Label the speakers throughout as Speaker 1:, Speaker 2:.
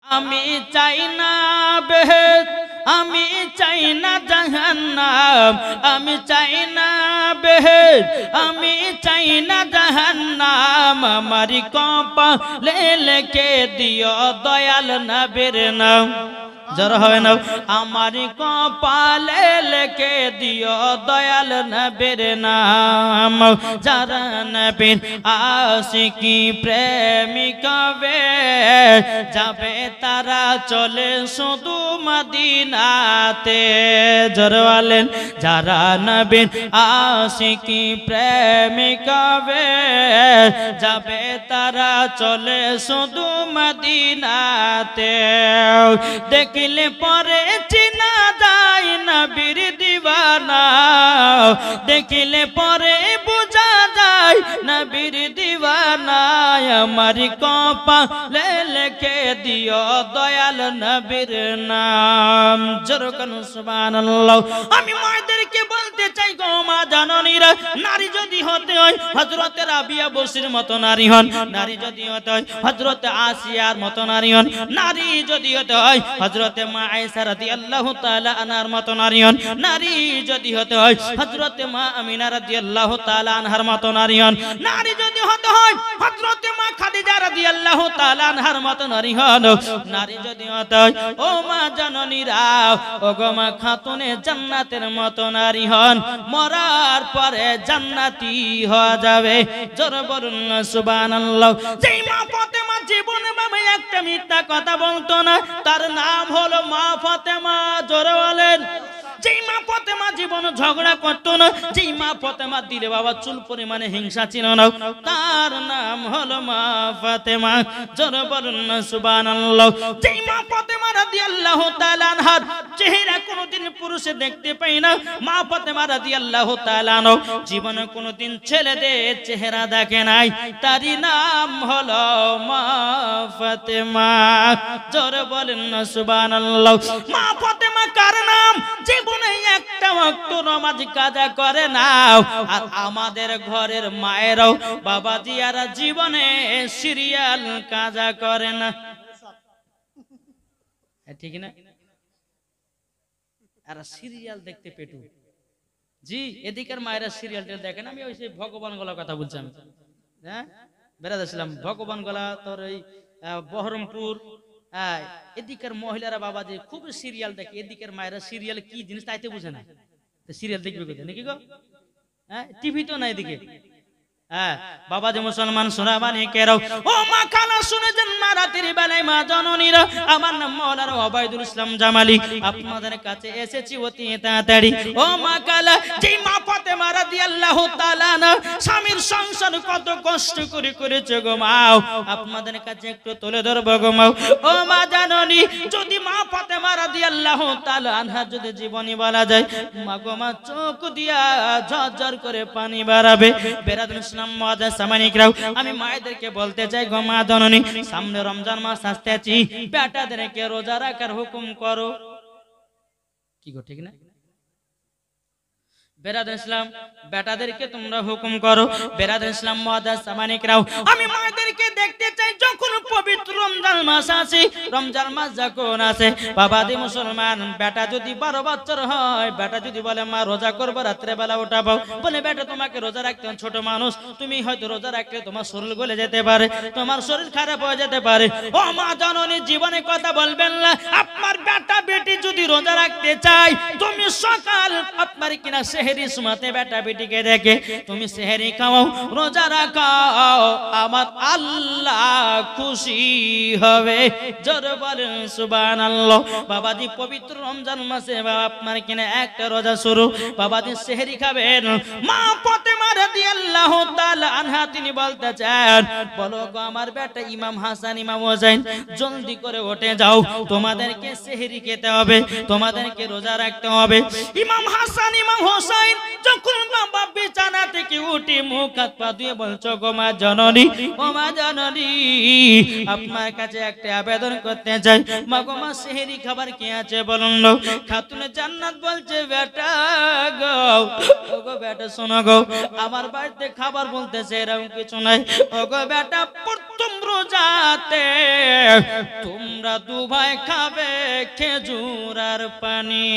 Speaker 1: আমি চাই না বেহেশত, আমি চাই না জাহান্নাম, আমি চাই না বেহেশত, আমি চাই না জাহান্নাম। আমারি কপালে লিখে দিও দয়াল নবীর নাম। যারা হয় না আমারি কপালে লিখে দিও দয়াল নবীর নাম। যারা নবীর আশিকি প্রেমিক হবে যাবে তারা চলে শুধু মদিনাতে। যারা বলেন যারা নবীর আশিকি প্রেমিক হবে যাবে তারা চলে শুধু মদিনাতে। দেখলে পরে চিনা যায় নবীর দিওয়ানা, দেখলে পরে বুঝা যায় নবীর দিওয়ানা। আমার কপালে লিখে দিও দয়াল নবীর নাম। জোরে বলুন সুবহানাল্লাহ। আমি মায়েদেরকে বলতে চাই গো মা জননীরা, নারী যদি হতে হয় হযরত রাবিয়া বসির মতো নারী হন, নারী যদি হতে হয় হযরত আসিয়ার মতো নারী হন, নারী যদি হতে হয় হযরত মা আয়েশা রাদিয়াল্লাহু তাআলা আনহার মতো নারী হন, নারী যদি হতে হয় হযরত মা আমিনা রাদিয়াল্লাহু তাআলা আনহার মতো নারী হন, নারী যদি হতে হয় হযরত মা খাদিজা রাদিয়াল্লাহু তাআলা আনহার মতো নারী হন, নারী যদি হতে হয় ও মা জননীরা ও গো মা খাতুনে জান্নাতের মতো নারী হন, মরার পরে জান্নাতি হয়ে যাবে। জোরে বলুন না সুবহানাল্লাহ। যেই মা ফাতেমা জীবনে বাবা একটা মিথ্যা কথা বলতো না, তার নাম হলো মা ফাতেমা। জোরে বলেন। যেই মা ফাতেমা জীবনে ঝগড়া করতো না, যেই মা ফাতেমা দিলে বাবা চুল পরিমাণে হিংসা ছিল না, তার নাম হলো মা ফাতেমা। জোরে বলুন না সুবহানাল্লাহ। যেই মা ফাতেমা রাদিয়াল্লাহু তাআলা আনহার চেহারা কোনোদিন পুরুষে দেখতে পাই না, মা ফাতেমা রাদিয়াল্লাহু তাআলা আনহা জীবনে কোনোদিন ছেলেদের চেহারা দেখে নাই, তারই নাম হলো মা ফাতেমা। জোরে বলেন না সুবহানাল্লাহ। মা ফাতেমা কার নাম? জীবনে একটা ওয়াক্ত নামাজ কাজা করে না। আর আমাদের ঘরের মায়েরাও বাবাজিয়ারা জীবনে সিরিয়াল কাজা করে না। ঠিক না? আর সিরিয়াল দেখতে পেটু জি, এদিকের মায়েরা সিরিয়ালটা দেখেন। আমি ওই সেই ভগবান গলা কথা বলছি। আমি হ্যাঁ বেড়াতেছিলাম ভগবান গলা, তোর ওই বহরমপুর, এদিকের মহিলারা বাবা যে খুব সিরিয়াল দেখে, এদিকের মায়েরা সিরিয়াল কি জিনিস তাইতে বুঝে না। সিরিয়াল দেখবে কোথায় নাকি গো? হ্যাঁ টিভি তো না এদিকে। হ্যাঁ বাবা যে মুসলমান সোনাবানি কেরাও ও মা খালা শুনেছেন মা রাতের বেলায় মা জননীরা, আমার নাম মাওলানা ওবায়দুল ইসলাম জামালি, আপনাদের কাছে এসেছি অতি তাড়াতাড়ি। ও মা খালা, যেই মা ফাতেমা রাদিয়াল্লাহু তাআলা না স্বামীর সংসার কত কষ্ট করে করেছে গো মাও, আপনাদের কাছে একটু তুলে ধরবো গো মাও। ও মা জননী, যদি মা ফাতেমা রাদিয়াল্লাহু তাআলা আনহা যদি জীবনী বলা যায়, মা গো মা চোখ দিয়া ঝরঝর করে পানি বাড়াবে। বেরাদুল আমি মায়েদেরকে বলতে চাই গো মা জননী, সামনে রমজান মাস আসতেছি, বেটাদেরকে রোজা রাখার হুকুম করো। কি গো ঠিক না? বেরাদুল ইসলাম বেটাদেরকে তোমরা হুকুম করো। বেরাদুল ইসলাম মুআদ্দাস সামানিকরাও, আমি মায়েদেরকে দেখতে চাই যখন পবিত্র রমজান মাস আসে, রমজান মাস যখন আসে বাবা দি মুসলমান, বেটা যদি 12 বছর হয়, বেটা যদি বলে মা রোজা করবো, রাত্রে বেলা উঠাবো, বলে বেটা তোমাকে রোজা রাখতে, ছোট মানুষ তুমি হয়তো রোজা রাখলে তোমার শরীর গলে যেতে পারে, তোমার শরীর খারাপ হয়ে যেতে পারে। ও মা জননী, জীবনে কথা বলবেন না। আপনার বেটা বেটি যদি রোজা রাখতে চাই, তুমি সকাল আপনার কিনা সেহরি সুমাতে বেটা বেটিকে দেখে তুমি সেহরি খাও, রোজা রাখাও, আমার আল্লাহ খুশি হবে। জোরে বলেন সুবহানাল্লাহ। বাবাজি পবিত্র রমজান মাসে বাবা আপনার কিনা একটা রোজা শুরু, বাবাজি সেহরি খাবেন। মা ফাতেমা রাদিয়াল্লাহু তাআলা আনহা তিনি বলতে চান, বলো গো আমার বেটা ইমাম হাসান ইমাম হোসেন, জলদি করে উঠে যাও, তোমাদেরকে সেহরি খেতে হবে, তোমাদেরকে রোজা রাখতে হবে। ইমাম হাসান ইমাম হোসেন যখন বাবা বিছানা থেকে উঠে মুখ হাত পা ধুয়ে বলছো গো মা জননী, ও মা জননী আপনার কাছে একটা আবেদন করতে চাই, মা গো মা সেহরি খাবার কি আছে বলুন। খাতুনে জান্নাত বলছে বেটা গো, ও গো বেটা শোনো গো, আমার বাড়িতে খাবার বলতেছে এরকম কিছু নাই। ও গো বেটা প্রথম রোজাতে তোমরা দুভাই খাবে খেজুর আর পানি।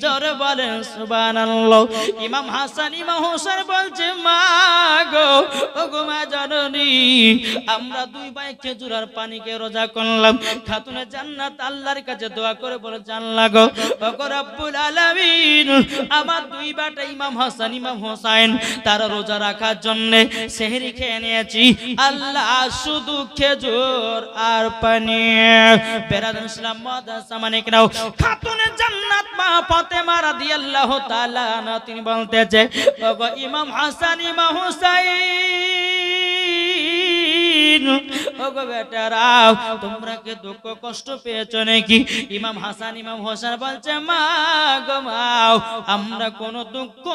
Speaker 1: জোরে বলেন সুবহানাল্লাহ। ইমাম হাসান ইমাম হোসেন বলছে মা গো, ও গো মা জননী, আমরা দুই ভাই খেজুর আর পানিকে রোজা করলাম। খাতুনে জান্নাত আল্লাহর কাছে দোয়া করে বলেছে আল্লাহ গো, ও গো রব্বুল আলামিন, আমার দুই বেটা ইমাম হাসান ইমাম হোসেন তারা রোজা রাখার জন্য সেহরি খেয়ে নিয়েছি আল্লাহ, শুধু খেজুর আর পানি। বেরাদুল ইসলাম মাদ্রাসা মানে কেন খাতুনে জান্নাত মা ফাতেমা রাদিয়াল্লাহু তাআলা আনহা তিনি বলতেছে ও গো ইমাম হাসান ইমাম হোসেন, ও গো বেটারা তোমরা কি দুঃখ কষ্ট পেয়েছো নাকি? ইমাম হাসান ইমাম হোসেন বলছে মা গো মা, আমরা কোনো দুঃখ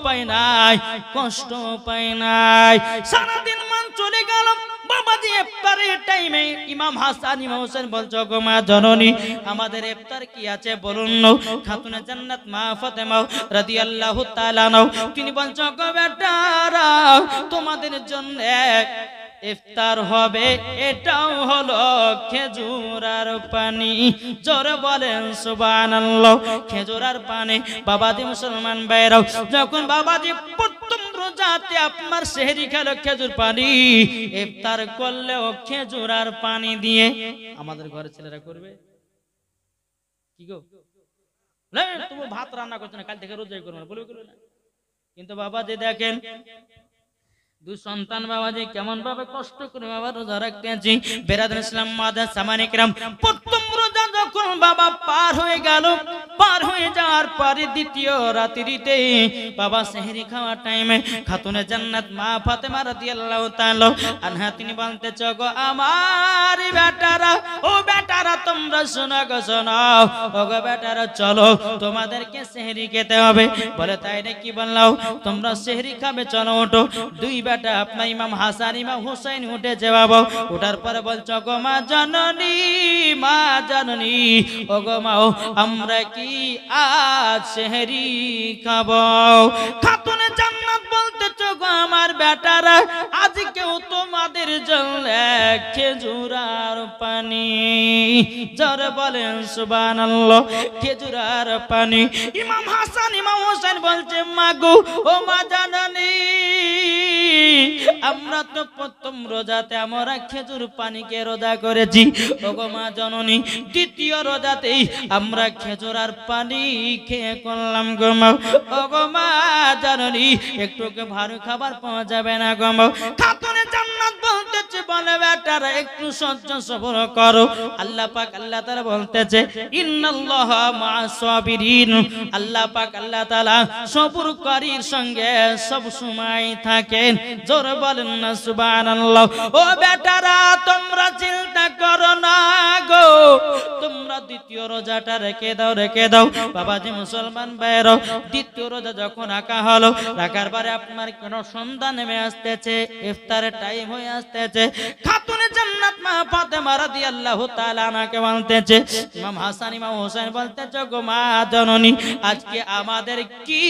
Speaker 1: পাই নাই, কষ্ট পাই নাই। সারাদিন মান চলে গেল, বাবাজি ইফতারের টাইমে ইমাম হাসান ইমাম হোসেন বলছে গো মা জননী, আমাদের ইফতার কি আছে বলুন না। খাতুনে জান্নাত মা ফাতেমা রাদিয়াল্লাহু তাআলা আনহা তিনি বলছে গো বেটারা, তোমাদের জন্য ইফতার হবে, এটাও হলো খেজুর আর পানি। জোরে বলেন সুবহানাল্লাহ। খেজুর আর পানি। বাবাজি মুসলমান ভাইরাও, যখন বাবাজি প্রথম রোজাতে আপনার সেহরি খেলো খেজুর পানি, ইফতার করলেও খেজুর আর পানি দিয়ে। আমাদের ঘরে ছেলেরা করবে কি গো? তুমি ভাত রান্না করছো না, কাল থেকে রোজাই করবে না, বলবে না। কিন্তু বাবাজি দেখেন দুই সন্তান বাবাজি কেমন ভাবে কষ্ট করে বাবা রোজা রাখতেছি। বেরাদুল ইসলাম মাদ্রাসা মানে কিরাম, প্রথম রোজা যখন বাবা পার হয়ে গেল, পার হয়ে যাওয়ার পরে দ্বিতীয় রাত্রিতে বাবা সেহরি খাওয়ার টাইমে খাতুনে জান্নাত মা ফাতেমা রাদিয়াল্লাহু তাআলা আনহা তিনি বলতেছে গো আমার বেটারা, ও বেটারা তোমরা শোনো গো শোনো, ও গো বেটারা চলো তোমাদেরকে সেহরি খেতে হবে। বলে তাই নাকি? বললাম তোমরা সেহরি খাবে, চলো ওঠো। দুই বেটা আপনার ইমাম হাসান ইমাম হুসাইন উঠেছে বাবা। ওঠার পরে বলছো গো মা জননী, মা জননী, ও গো মা আমরা কি আজ সেহরি খাবো? খাতুনে জান্নাত বলতেছো গো আমার বেটারা, আজকেও তোমাদের জন্য খেজুর আর পানি। জোরে বলেন সুবহানাল্লাহ। খেজুর আর পানি। ইমাম হাসান ইমাম হোসেন বলছে মা গো, ও মা জননী, আমরা তো প্রথম রোজাতে আমরা খেজুর পানিকে রোজা করেছি, ও গো মা জননী দ্বিতীয় রোজাতেই আমরা খেজুর আর পানি খেয়ে করলাম গো মা। ও গো মা জননী একটু ভালো খাবার পাওয়া যাবে না গো মা? খাতুনে জান্নাত বলতেছে বলে বেটারা একটু সহ্য সবর করো। আল্লাহ পাক আল্লাহ তাআলা বলতেছে ইন্নাল্লাহা মা'আস সাবিরিন, আল্লাহ পাক আল্লাহ তাআলা সবরকারীর সঙ্গে সব সময় থাকেন। জোরে বলেন না সুবহানাল্লাহ। ও বেটারা তোমরা চিন্তা করো না গো, তোমরা দ্বিতীয় রোজাটা রেখে দাও, রেখে দাও। বাবাজি মুসলমান ভাইরা, দ্বিতীয় রোজা যখন রাখা হলো, রাখার পরে আপনার কোন সন্ধ্যা নেমে আসতেছে, ইফতারের টাইম হয়ে আসতেছে। খাতুনে জান্নাত মা ফাতেমা রাদিয়াল্লাহু তাআলা আনহাকে বলতেছে, ইমাম হাসান ইমাম হোসেন বলতেছে গো মা জননী আজকে আমাদের কি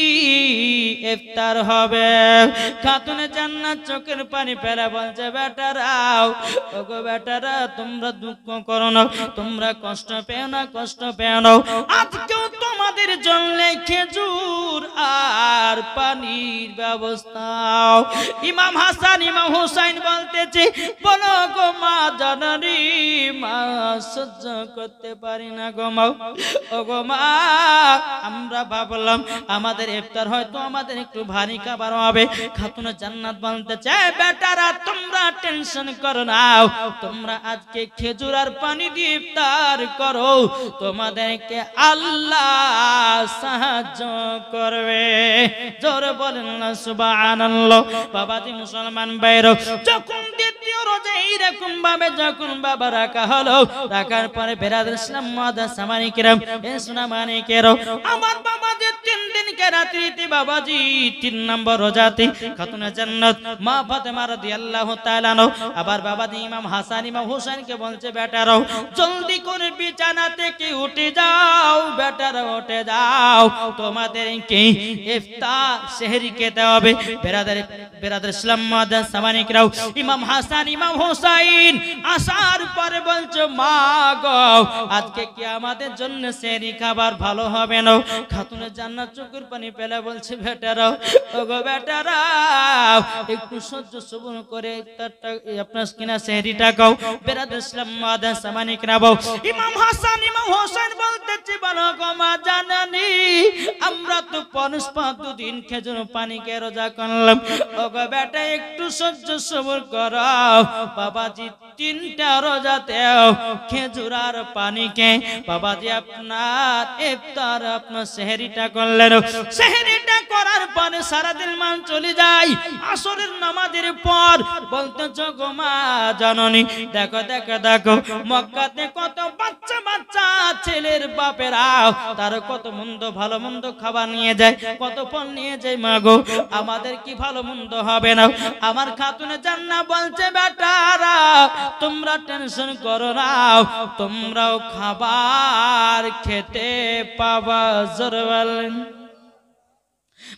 Speaker 1: ইফতার হবে? খাতুনে জান্নাত চোখের পানি ফেলে বলছে বেটারাও, ও গো বেটারা তোমরা দুঃখ করো না, তোমরা কষ্ট পেও না, কষ্ট পেও না। আজকেও তোমাদের জন্য খেজুর আর পানির ব্যবস্থা। ইমাম হাসান ইমাম হুসাইন বলতেছে বলো গো মা জননী, মা সহ্য করতে পারি না গো মা। ও গো মা আমরা ভাবলাম আমাদের ইফতার হয়তো আমাদের একটু ভারী খাবার হবে। খাতুনে জান্নাত বলতেছে বেটারা তোমরা টেনশন করো না, তোমরা আজকে খেজুর আর পানি দিয়ে ইফতার করো, তোমাদেরকে আল্লাহ সাহায্য করবে। জোরে বলেন না সুবহানাল্লাহ। বাবাজি মুসলমান ভাইরা, যখন দ্বিতীয় রোজা এইরকম ভাবে যখন বাবা রাখা হলো, রাখার পরে বেরাদুল ইসলাম মাদ্রাসা মানে কিরাম এ সোনা মানে কেরো আমার বাবা যে 3 দিন দিনকে রাত্রিতে বাবাজি 3 নম্বর রোজাতে খাতুনে জান্নাত মা ফাতেমা রাদিয়াল্লাহু তাআলা আবার বাবাজি ইমাম হাসান ইমাম হোসেনকে বলছে বেটারাও জলদি করে বিছানা থেকে উঠে যাও, বেটারা উঠে যাও, তোমাদেরকে ইফতার সেহরি খেতে হবে। বেরাদার ইসলাম মাদান সামানিকরাও ইমাম হাসান ইমাম হোসেন আসার পরে বলছে মা গো আজকে কি আমাদের জন্য সেহরি খাবার ভালো হবে না? খাতুনে জান্নাত চোখের পানি ফেলে বলছে বেটারাও ওগো বেটারাও একটু সহ্য সবর করে আপনার কিনা সেহরিটা খাও। বেরাদার ইসলাম মাদান সামানিকরাও ইমাম হাসান ইমাম হোসেন বলতেছে বলো গো মা জানানি আমরা তো 5 দিন খেজুর পানিকে রোজা করলাম, ওগো বেটা একটু সহ্য সবর করো। বাবাজি 3টা রোজাতেও খেজুর আর পানিকে বাবাজি আপনার ইফতার আপনার সেহরিটা করলেন। সেহরিটা করার পরে সারাদিন মান চলে যায়। আসরের নামাজের পর বলতেছ গো মা জাননি দেখো দেখো দেখো মক্কাতে কত বাচ্চা বাচ্চা ছেলের বাপেরা তার কত মন্দ ভালো মন্দ খাবার নিয়ে যায়, কত ফল নিয়ে যায়। মা গো আমাদের কি ভালো মন্দ হবে না? আমার খাতুনে জান্নাত বলছে বেটারা তোমরা টেনশন করো না, তোমরাও খাবার খেতে পাবা। জোরে বলেন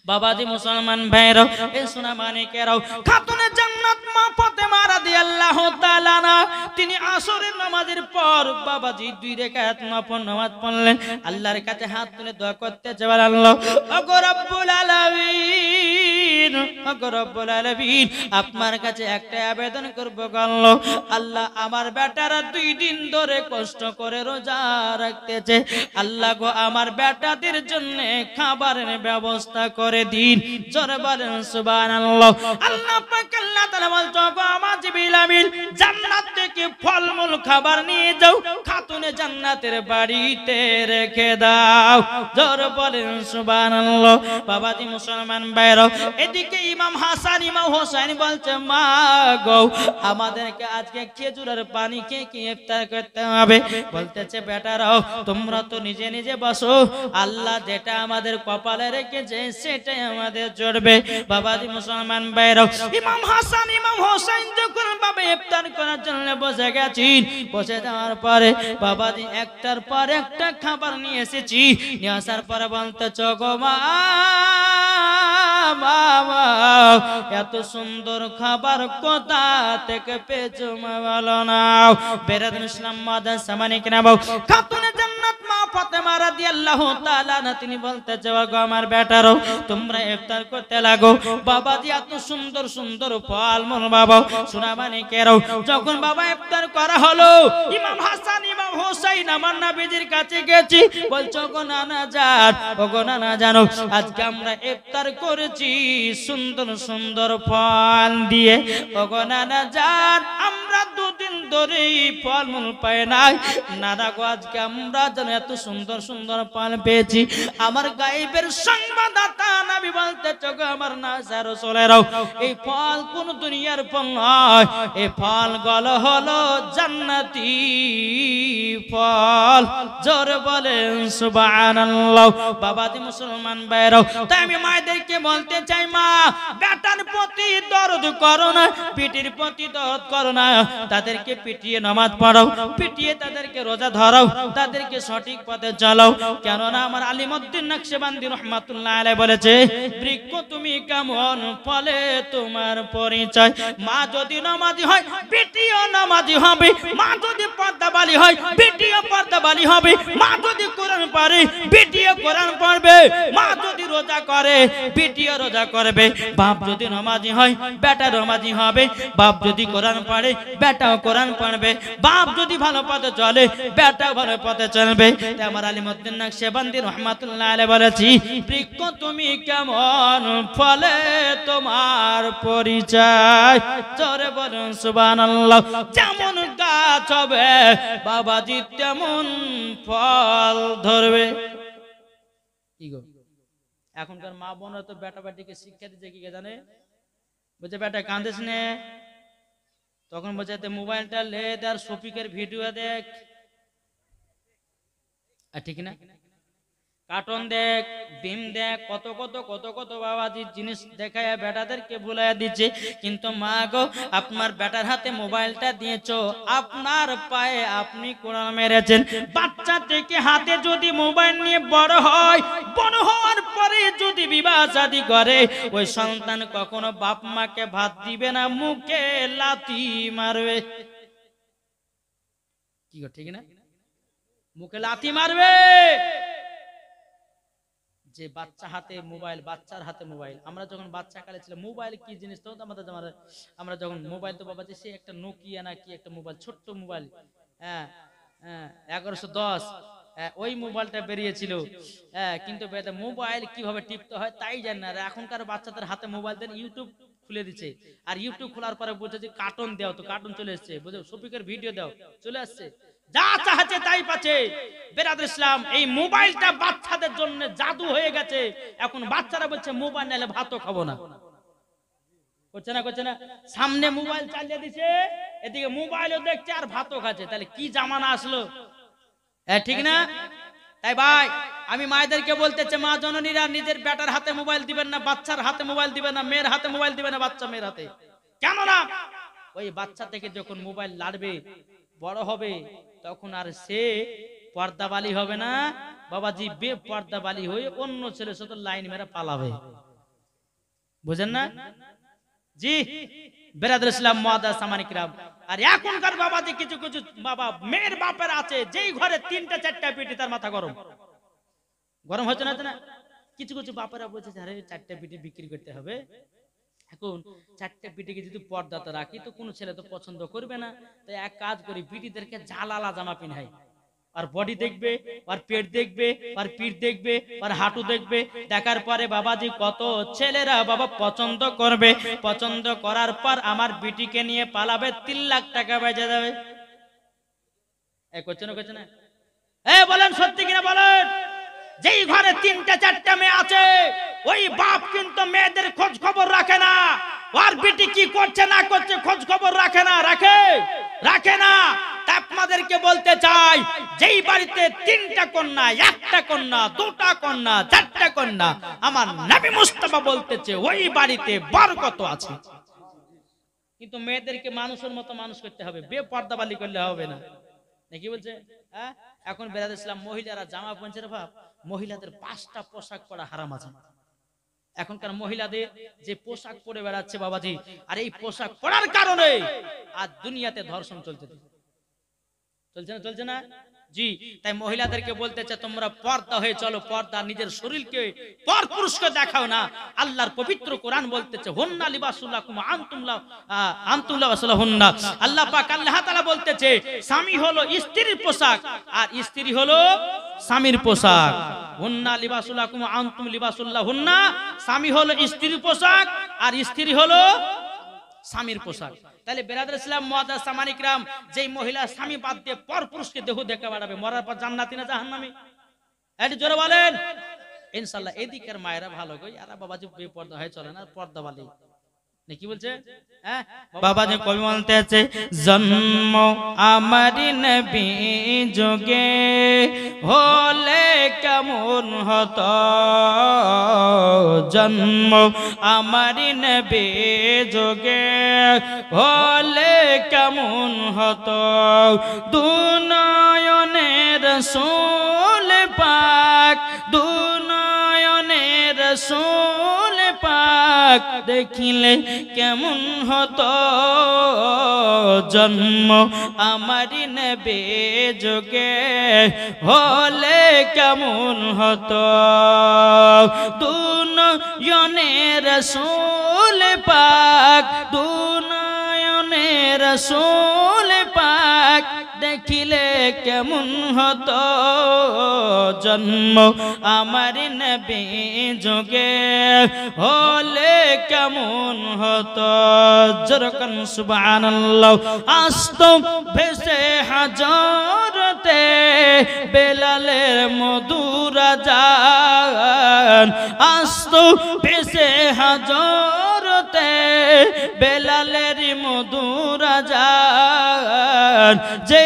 Speaker 1: বাবাজি মুসলমান ভাইরাও এই সোনা মানিকেরাও খাতুনে জান্নাত মা ফাতেমা রাদিয়াল্লাহু তাআলা না তিনি আসরের নামাজের পর বাবাজি 2 রাকাত নফল নামাজ পড়লেন। আল্লাহর কাছে হাত তুলে দোয়া করতে যাবেন আল্লাহ ওগো রব্বুল আলামিন, ওগো রব্বুল আলামিন আপনার কাছে একটা আবেদন করব গো আল্লাহ, আল্লাহ আমার বেটারা 2 দিন ধরে কষ্ট করে রোজা রাখতেছে, আল্লাহ গো আমার বেটাদের জন্য খাবারের ব্যবস্থা করে দিন। জোরে বলেন সুবহানাল্লাহ। আল্লাহ পাক আল্লাহ তাআলা বলতো গো আমার জিবরিল আমিন জান্নাত থেকে ফলমূল খাবার নিয়ে যাও, খাতুনে জান্নাতের বাড়িতে রেখে দাও। জোরে বলেন সুবহানাল্লাহ। বাবাজি মুসলমান ভাইরা এদিকে ইমাম হাসান ইমাম হোসেন বলছে মা গো আমাদেরকে আজকে খেজুরের পানি খেয়ে কি ইফতার করতে হবে। বলতেছে বেটারাও তোমরা তো নিজে নিজে বসো, আল্লাহ যেটা আমাদের কপালে রেখেছে সেটাই আমাদের জড়বে। বাবাজি মুসলমান ভাইরা ইমাম হাসান ইমাম হোসেন যখন বাবা ইফতার করার জন্য বসে গেছেন, বসে যাওয়ার পরে বাবাজি একটার পর একটা খাবার নিয়ে এসেছি, নিয়ে আসার পরে বলতে চগো মা এত সুন্দর খাবার কোথা থেকে পেয়েছো মা বলো না। বেরাদুল ইসলাম মাদান সামানিকরা খাতুনে জান্নাত মা ফাতেমা রাদিয়াল্লাহু তাআলা তিনি বলতে চাও গো আমার বেটারো তোমরা ইফতার করতে লাগো। বাবাজি এত সুন্দর সুন্দর ফল মন বাবা সোনা মানিকেরাও যখন বাবা ইফতার করা হলো ইমাম হাসান ইমাম হোসেন আমার নবীজির কাছে গেছি, বলছো গো নানা জান ও গো নানা জানো আজকে আমরা ইফতার করেছি সুন্দর সুন্দর ফল দিয়ে, ও গো নানা জান আমরা 2 দিন ধরে ফলমূল পাই নাই, নানা গো আজকে আমরা যেন এত সুন্দর সুন্দর ফল পেয়েছি। আমার গায়েবের সংবাদদাতা নবী বলতে চগো আমার নাজার রাসূলেরাও এই ফল কোন দুনিয়ার ফল নয়, এই ফল গুলো হলো জান্নাতি ফল। জোরে বলেন সুবহানাল্লাহ। বাবাজি মুসলমান ভাইরাও তাই আমি মায়েদেরকে বলতে চাই মা বেটার প্রতি দরদ করো না, পিটির প্রতি দরদ করো না, তাদেরকে পিটিয়ে নামাজ পড়াও, পিটিয়ে তাদেরকে রোজা ধরাও, তাদেরকে সঠিক পথে চালাও। কেননা আমার আলিমউদ্দিন নকশবন্দি রাহমাতুল্লাহ আলাইহি বলেছে বৃক্ষ তুমি কেমন ফলে তোমার পরিচয়। মা যদি নামাজি হয় পিটিও নামাজি হবে, মা যদি পর্দাবালি হয় পিটিও পর্দাবালি হবে, মা যদি কোরআন পড়ে পিটিও কোরআন পড়বে, মা যদি রোজা করে পিটিও রোজা করবে। বাপ যদি নামাজি হয় বেটা নামাজি হবে, বাপ যদি কোরআন পড়ে বেটাও কোরআন পড়বে, বাপ যদি ভালো পথে চলে বেটাও ভালো পথে চলবে। তাই আমার আলিমউদ্দিন নকশবন্দি রাহমাতুল্লাহ আলাইহি বলেছি বৃক্ষ তুমি কেমন ফলে তোমার পরিচয়। জোরে বলুন সুবহানাল্লাহ। যেমন গাছ হবে বাবাজি তেমন ফল ধরবে। এখনকার মা বোনরা তো বেটা বেটিকে শিক্ষা দিচ্ছে কি জানে, বলছে বেটা কাঁদিস নে, তখন বলছে মোবাইলটা লে আর শফিকের ভিডিও দেখ, আর ঠিক না? কার্টুন দেখ, ডিম দেখ, কত কত কত কত বাবাজি জিনিস দেখায় বেটাদেরকে ভুলাইয়া দিচ্ছে। কিন্তু মা গো, আপনার বেটার হাতে মোবাইলটা দিয়েছো, আপনার পায়ে আপনি কোরআন মেরেছেন। বাচ্চা থেকে হাতে যদি মোবাইল নিয়ে বড় হয়, বড় হওয়ার পরে যদি বিবাহ শাদী করে, ওই সন্তান কখনো বাপ মাকে ভাত দিবে না, মুখে লাথি মারবে। কি গো, ঠিক না? মুখে লাথি মারবে। যে বাচ্চা হাতে মোবাইল, বাচ্চার হাতে মোবাইল। আমরা যখন বাচ্চা কালে ছিলাম, মোবাইল কি জিনিস তো আমরা যখন মোবাইল, তো বাবা যে সে একটা নোকিয়া না কি একটা মোবাইল, ছোট্ট মোবাইল, হ্যাঁ হ্যাঁ 1110, ওই মোবাইলটা বেরিয়েছিল। কিন্তু মোবাইল কিভাবে টিপতে হয় তাই জানে না। এখনকার বাচ্চাদের হাতে মোবাইল দেন, ইউটিউব খুলে দিচ্ছে, আর ইউটিউব খোলার পরে বলছে যে কার্টুন দাও, তো কার্টুন চলে এসছে, বুঝছো, শফিকের ভিডিও দাও, চলে আসছে, যা চাচ্ছে তাই পাচ্ছে। বেরাদর ইসলাম, এই মোবাইলটা বাচ্চাদের জন্য জাদু হয়ে গেছে। এখন বাচ্চারা বলছে মোবাইল নাইলে ভাতও খাবো না। করছে না, করছে না? সামনে মোবাইল চালিয়ে দিছে, এদিকে মোবাইলও দেখছে আর ভাতও খাচ্ছে। তাহলে কি জামানা আসলো, ঠিক না? তাই ভাই, আমি মায়েদেরকে বলতে চাই, মা জননীরা নিজের বেটার হাতে মোবাইল দিবেন না, বাচ্চার হাতে মোবাইল দিবেন না, মেয়ের হাতে মোবাইল দিবেন না, বাচ্চা মেয়ের হাতে। কেন না? ওই বাচ্চা থেকে যখন মোবাইল লাড়বে, বড় হবে, তখন আর সে পর্দাবালি হবে না বাবাজি, বেপর্দাবালি হয়ে অন্য ছেলের সাথে লাইন মেরে পালাবে। বুঝেন না? জি বেরাদর ইসলাম মুআদ্দাস সামানিকরাম। আর এখনকার বাবাজি কিছু কিছু বাবা মেয়ের বাপের আছে, যেই ঘরে 3টা 4টা পিটি, তার মাথা গরম গরম হচ্ছে না? কিছু কিছু বাপেরা বলছে, আরে 4টা পিটি বিক্রি করতে হবে। এখন 4টা পিটিকে যদি পর্দাতে রাখি, তো কোনো ছেলে তো পছন্দ করবে না। তাই এক কাজ করি, পিটিদেরকে জালালা জামা পিনাই, আর বডি দেখবে, আর পেট দেখবে, আর পিঠ দেখবে, আর হাঁটু দেখবে। দেখার পরে বাবাজি কত ছেলেরা বাবা পছন্দ করবে। পছন্দ করার পর আমার বিটিকে নিয়ে পালাবে, 3 লাখ টাকা বেজে যাবে। করছে না? বলেন সত্যি কিনা বলেন? যেই ঘরে 3টা 4টা মেয়ে আছে, ওই বাপ কিন্তু মেয়েদের খোঁজ খবর রাখে না। আর বিটি কি করছে না করছে খোঁজ খবর রাখে না। আপনাদেরকে বলতে চাই, যেই বাড়িতে 3টা কন্যা, 1টা কন্যা, 2টা কন্যা, 4টা কন্যা, আমার নবী মুস্তাফা বলতেছে ওই বাড়িতে বরকত আছে। কিন্তু মেয়েদেরকে মানুষের মতো মানুষ করতে হবে, বেপর্দাবালি করলে হবে না। নাকি বলছে? এখন বেরাদর ইসলাম, মহিলারা জামা পঞ্চের ভাব, মহিলাদের 5টা পোশাক পরা হারাম আছে। এখনকার মহিলাদের যে পোশাক পরে বেড়াচ্ছে বাবাজি, আর এই পোশাক পরার কারণে আজ দুনিয়াতে ধর্ষণ চলছে না? জি, তাই মহিলাদেরকে বলতে চাই, তোমরা পর্দা হয়ে চলো। পর্দা, নিজের শরীরকে পর পুরুষকে দেখাও না। আল্লাহর পবিত্র কোরআন বলতেছে, হুন্না লিবাসুল লাকুম আনতুম লিবাসুলহুন্না। আল্লাহ পাক আল্লাহ তাআলা বলতেছে, স্বামী হলো স্ত্রীর পোশাক, আর স্ত্রী হলো স্বামীর পোশাক। হুন্না লিবাসুল লাকুম আনতুম লিবাসুল্লাহুন্না, স্বামী হলো স্ত্রীর পোশাক, আর স্ত্রী হলো স্বামীর পোশাক। তাহলে বেরাদর ইসলাম মুআদ্দাস সামানিকরাম, যেই মহিলা স্বামী বাদ দিয়ে পর পুরুষকে দেহ দেখা বাড়াবে, মরার পর জান্নাতি না জাহান্নামী? একটু জোরে বলেন ইনশাআল্লাহ। এদিকের মায়েরা ভালো গো, আর বাবাজি বেপর্দা হয়ে চলে না, পর্দাবালি। কি বলছে? বাবাজি কবি বলতেছে, জন্ম আমারি নবী যুগে হলে কেমন হতো, জন্ম আমারি নবী যুগে হলে কেমন হতো, দুনয়নের রাসূল পাক, দুনয়নের রাসূল পাক দেখিলে কেমন হতো, জন্ম আমারি নবী যুগে হলে কেমন হতো, দুনয়নের রাসূল পাক, দুনয়নের রাসূল পাক দেখিলে কেমন হতো, জন্ম আমারি নবী যুগে হলে কেমন হতো। জরকান সুবহানাল্লাহ। আস্ত ভেসে হাজরতে বেলালের মধুর আযান, আস্ত ভেসে হাজরতে বেলালের মধুর আযান, যে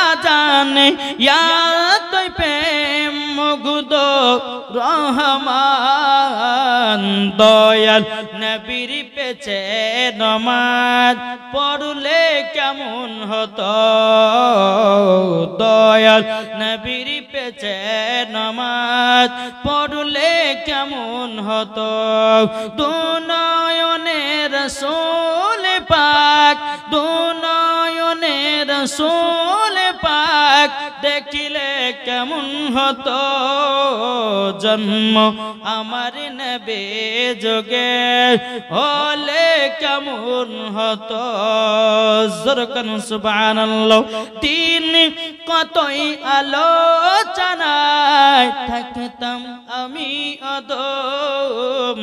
Speaker 1: আযানে ইয়া তুই প্রেম মুগ্ধ রহমান দয়াল নবীর পেছে নমাজ পড়লে কেমন হতো দয়াল নবীর পেছে নমাজ পড়লে কেমন হতো দুনয়নে রাসূল পাক দুনয়নে রাসূল পাক দেখিলে কেমন হতো জন্ম আমার নবী যোগে হলে কেমন হতো জোরকান সুবহানাল্লাহ দিন কতই আলোচনায় থাকতাম আমি অদম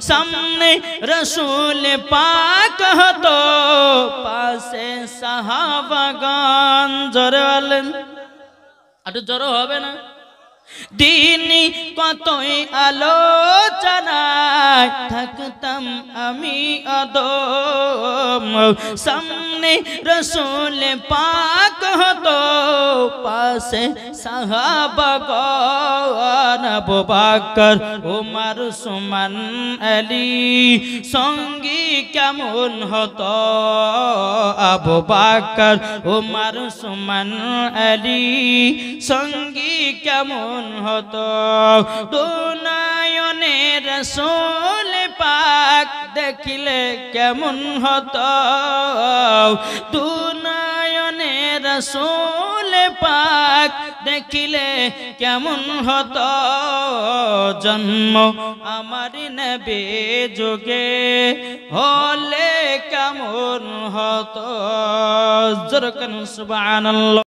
Speaker 1: সামনে রাসূল পাক হতো পাশে সাহাবাগণ জোরে বলেন একটু জোরে হবে না দিন কতই আলোচনায় থাকতাম আমি অদম সামনে রাসূল পাক হতো পাশে সাহাবাগণ আবু বকর ওমর উসমান আলী সঙ্গী কেমন হতো আবু বকর ওমর উসমান আলী সঙ্গী কেমন হতো দুনয়নে রাসূল পাক দেখিলে কেমন হতো দুনয়নে রাসূল পাক দেখিলে কেমন হতো জন্ম আমার নবী যোগে হলে কেমন হতো জোরে কান সুবহানাল্লাহ।